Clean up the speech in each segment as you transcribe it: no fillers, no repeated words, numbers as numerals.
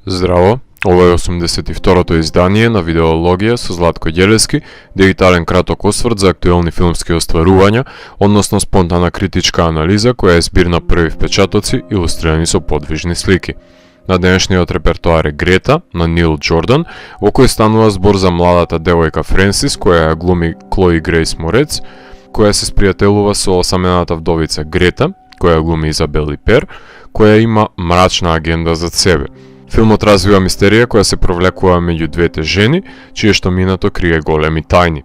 Здраво, ова е 82-то издание на Видеологија со Златко Ѓелески, дигитален краток осврт за актуелни филмски остварувања, односно спонтана критичка анализа која е збир на први впечатоци илустрирани со подвижни слики. На денешниот репертоар е Грета на Нил Џордан, во кој станува збор за младата девојка Френсис која ја глуми Клои Грейс Морец, која се спријателува со осамената вдовица Грета, која глуми Изабел Липер, која има мрачна агенда зад себе. Филмот развива мистерија која се провлекува меѓу двете жени, чиешто минато крие големи тајни.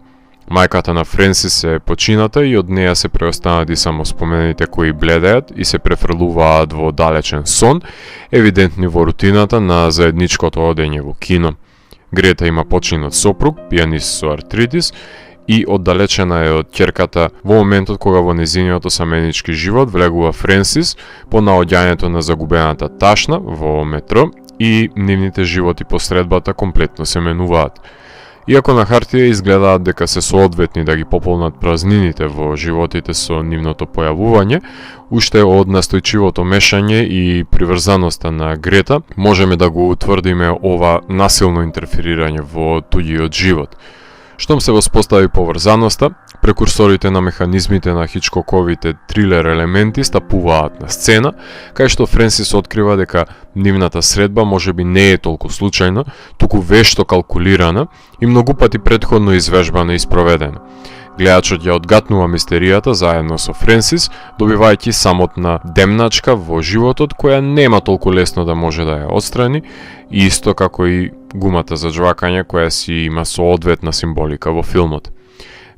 Мајката на Френсис е почината и од неја се преостанати само спомените кои бледеат и се префрлуваат во далечен сон, евидентни во рутината на заедничкото одење во кино. Грета има починат сопруг, пијанист со артритис, и оддалечена е од ќерката во моментот кога во незиниот осаменички живот влегува Френсис по наоѓањето на загубената ташна во метро и нивните животи по средбата комплетно се менуваат. Иако на хартија изгледаат дека се соодветни да ги пополнат празнините во животите со нивното појавување, уште од настојчивото мешање и приврзаноста на Грета можеме да го утврдиме ова насилно интерферирање во туѓиот живот. Штом се воспостави поврзаноста, прекурсорите на механизмите на Хичкоковите трилер елементи стапуваат на сцена, кај што Френсис открива дека нивната средба можеби не е толку случајна, туку вешто калкулирана и многу пати претходно извежбана и спроведена. Гледачот ја одгатнува мистеријата заедно со Френсис, добивајќи самотна демначка во животот која нема толку лесно да може да ја отстрани, исто како и гумата за џвакање која си има соодветна символика во филмот.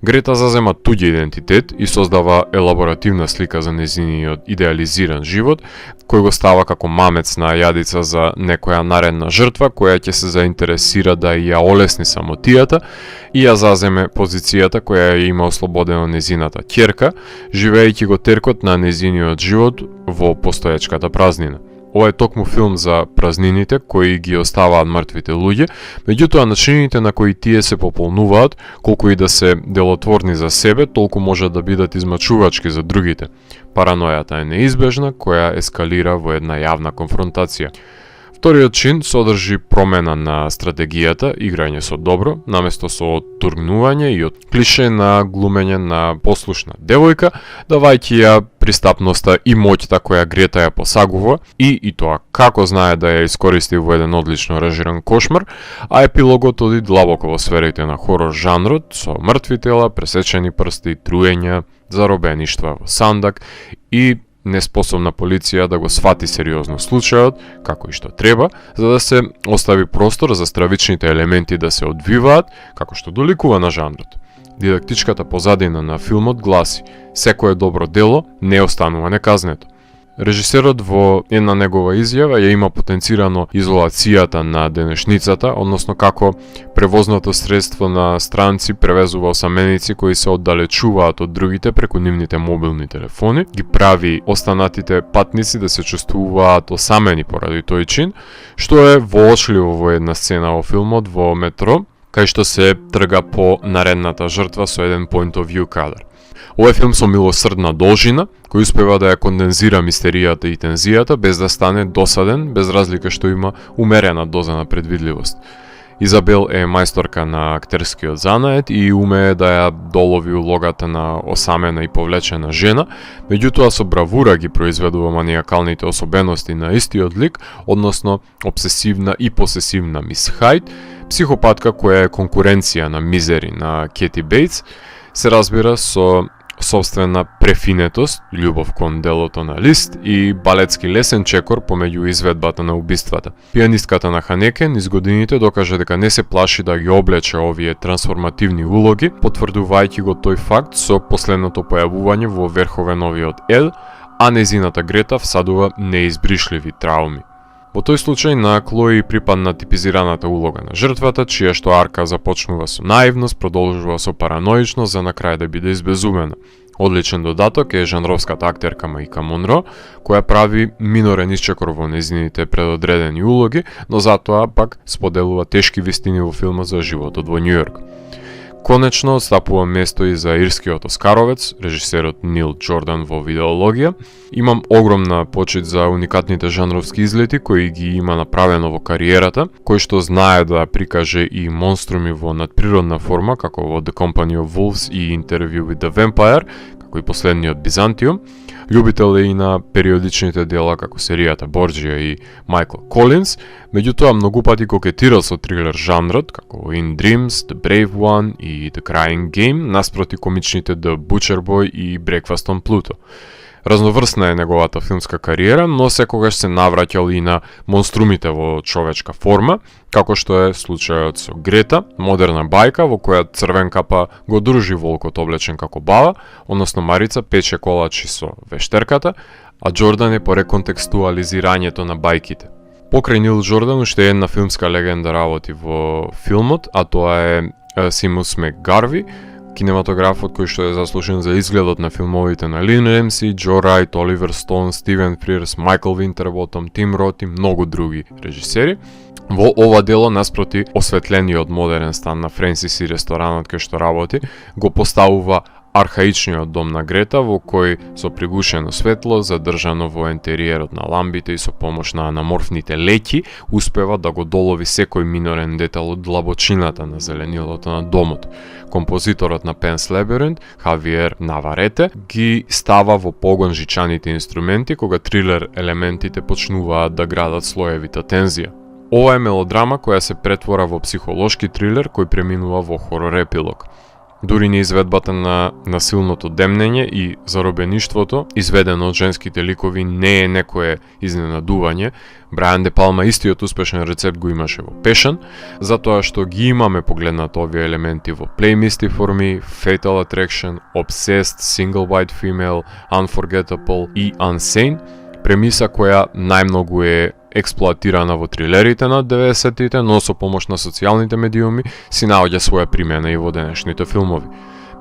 Грета зазема туѓи идентитет и создава елаборативна слика за незиниот идеализиран живот, кој го става како мамец на јадица за некоја наредна жртва која ќе се заинтересира да ја олесни самотијата и ја заземе позицијата која ја има ослободено незината ќерка, живеејќи го теркот на незиниот живот во постоечката празнина. Ова е токму филм за празнините кои ги оставаат мртвите луѓе, меѓутоа начините на кои тие се пополнуваат, колку и да се делотворни за себе, толку можат да бидат измачувачки за другите. Паранојата е неизбежна, која ескалира во една јавна конфронтација. Вториот чин содржи промена на стратегијата, играње со добро, наместо со тургнување и од клише на глумење на послушна девојка, давајќи ја пристапноста и моќта која Грета ја посагува и тоа како знае да ја искористи во еден одлично режиран кошмар, а епилогот оди длабоко во сферите на хорор жанрот со мртви тела, пресечени прсти, труења, заробеништва во сандак и неспособна полиција да го свати сериозно случајот, како и што треба, за да се остави простор за стравичните елементи да се одвиваат, како што доликува на жанрот. Дидактичката позадина на филмот гласи: секое добро дело не останува неказнето. Режисерот во една негова изјава ја има потенцирано изолацијата на денешницата, односно како превозното средство на странци превезува осаменици кои се оддалечуваат од другите преку нивните мобилни телефони, ги прави останатите патници да се чувствуваат осамени поради тој чин, што е воочливо во една сцена во филмот во метро, кај што се трга по наредната жртва со еден point of view кадар. Овој филм со милосрдна должина, кој успева да ја кондензира мистеријата и тензијата без да стане досаден, без разлика што има умерена доза на предвидливост. Изабел е мајсторка на актерскиот занает и умее да ја долови улогата на осамена и повлечена жена, меѓутоа со бравура ги произведува манијакалните особености на истиот лик, односно обсесивна и посесивна мис Хајд, психопатка која е конкуренција на Мизери на Кети Бейтс, се разбира со собствена префинетост, љубов кон делото на Лист и балетски лесен чекор помеѓу изведбата на убиствата. Пијанистката на Ханеке низ годините докаже дека не се плаши да ги облече овие трансформативни улоги, потврдувајќи го тој факт со последното појавување во Верховеновиот Ел, а незината Грета всадува неизбришливи трауми. Во тој случај на Клои припадна типизираната улога на жртвата, чија што арка започнува со наивност, продолжува со параноичност, за на крај да биде избезумена. Одличен додаток е жанровската актерка Маика Монро, која прави минорен исчекор во незините предодредени улоги, но затоа пак споделува тешки вистини во филмот за животот во Њујорк. Конечно, стапува место и за ирскиот оскаровец, режисерот Нил Џордан во видеологија. Имам огромна почит за уникатните жанровски излети кои ги има направено во кариерата, кој што знае да прикаже и монструми во надприродна форма, како во The Company of Wolves и Interview with the Vampire, како и последниот Бизантиум. Љубител е и на периодичните дела како серијата Борџија и Майкл Колинс, меѓутоа многу пати кокетирал со трилер жанрот, како In Dreams, The Brave One и The Crying Game, наспроти комичните The Butcher Boy и Breakfast on Pluto. Разноврсна е неговата филмска кариера, но секогаш се навраќал и на монструмите во човечка форма, како што е случајот со Грета, модерна бајка во која Црвен капа го дружи волкот облечен како баба, односно Марица пече колачи со вештерката, а Џордан е по реконтекстуализирањето на бајките. Покрај Нил Џордан уште една филмска легенда работи во филмот, а тоа е Симус МакГарви, кинематографот кој што е заслужен за изгледот на филмовите на Лин Ремси, Џо Рајт, Оливер Стоун, Стивен Фрирс, Майкл Винтерботом, Тим Рот и многу други режисери. Во ова дело, наспроти осветлениот модерен стан на Френсис и ресторанот кај што работи, го поставува архаичниот дом на Грета, во кој со пригушено светло, задржано во интериерот на ламбите и со помош на анаморфните леќи, успева да го долови секој минорен детал од длабочината на зеленилото на домот. Композиторот на Пенс Лабиринт, Хавиер Наварете, ги става во погон жичаните инструменти кога трилер елементите почнуваат да градат слоевита тензија. Ова е мелодрама која се претвора во психолошки трилер кој преминува во хорор епилог. Дури неизведбата на насилното демнење и заробеништвото, изведено од женските ликови, не е некое изненадување. Брајан де Палма истиот успешен рецепт го имаше во Пешан, затоа што ги имаме погледнат овие елементи во Play Misty for Me, Fatal Attraction, Obsessed, Single White Female, Unforgettable и Unsane, премиса која најмногу е експлоатирана во трилерите на 90-тите, но со помош на социјалните медиуми си наоѓа своја примена и во денешните филмови.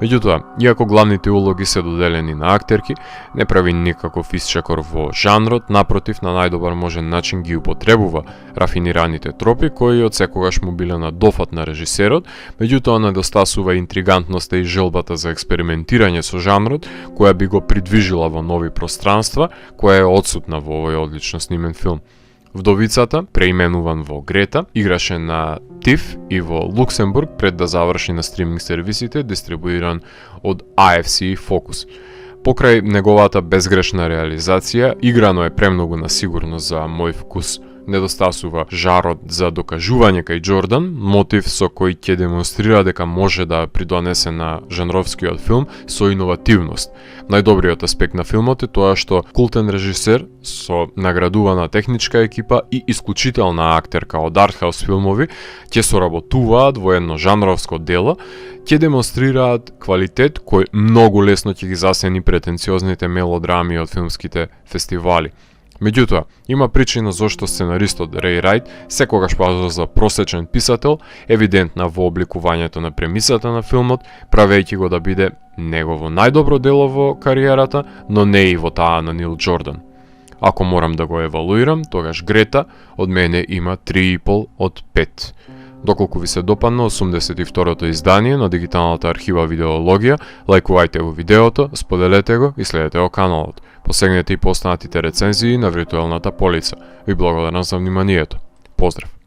Меѓутоа, иако главните улоги се доделени на актерки, не прави никаков исчекор во жанрот, напротив, на најдобар можен начин ги употребува рафинираните тропи кои од секогаш му биле на дофат на режисерот, меѓутоа недостасува интригантноста и желбата за експериментирање со жанрот, која би го придвижила во нови пространства, која е отсутна во овој одлично снимен филм. Вдовицата, преименуван во Грета, играше на ТИФ и во Луксембург пред да заврши на стриминг сервисите, дистрибуиран од AFC Focus. Покрај неговата безгрешна реализација, играно е премногу на сигурно за мој вкус. Недостасува жарот за докажување кај Џордан, мотив со кој ќе демонстрира дека може да придонесе на жанровскиот филм со иновативност. Најдобриот аспект на филмот е тоа што култен режисер со наградувана техничка екипа и исклучителна актерка од артхаус филмови ќе соработуваат во едно жанровско дело, ќе демонстрираат квалитет кој многу лесно ќе ги засени претенциозните мелодрами од филмските фестивали. Меѓутоа, има причина зошто сценаристот Реј Рајт секогаш пазува за просечен писател, евидентна во обликувањето на премисата на филмот, правејќи го да биде негово најдобро дело во кариерата, но не и во таа на Нил Џордан. Ако морам да го евалуирам, тогаш Грета од мене има 3,5 од 5. Доколку ви се допадна 82-то издание на дигиталната архива Видеологија, лајкувајте го видеото, споделете го и следете го каналот. Посегнете и по останатите рецензии на виртуелната полица. Ви благодарам за вниманието. Поздрав!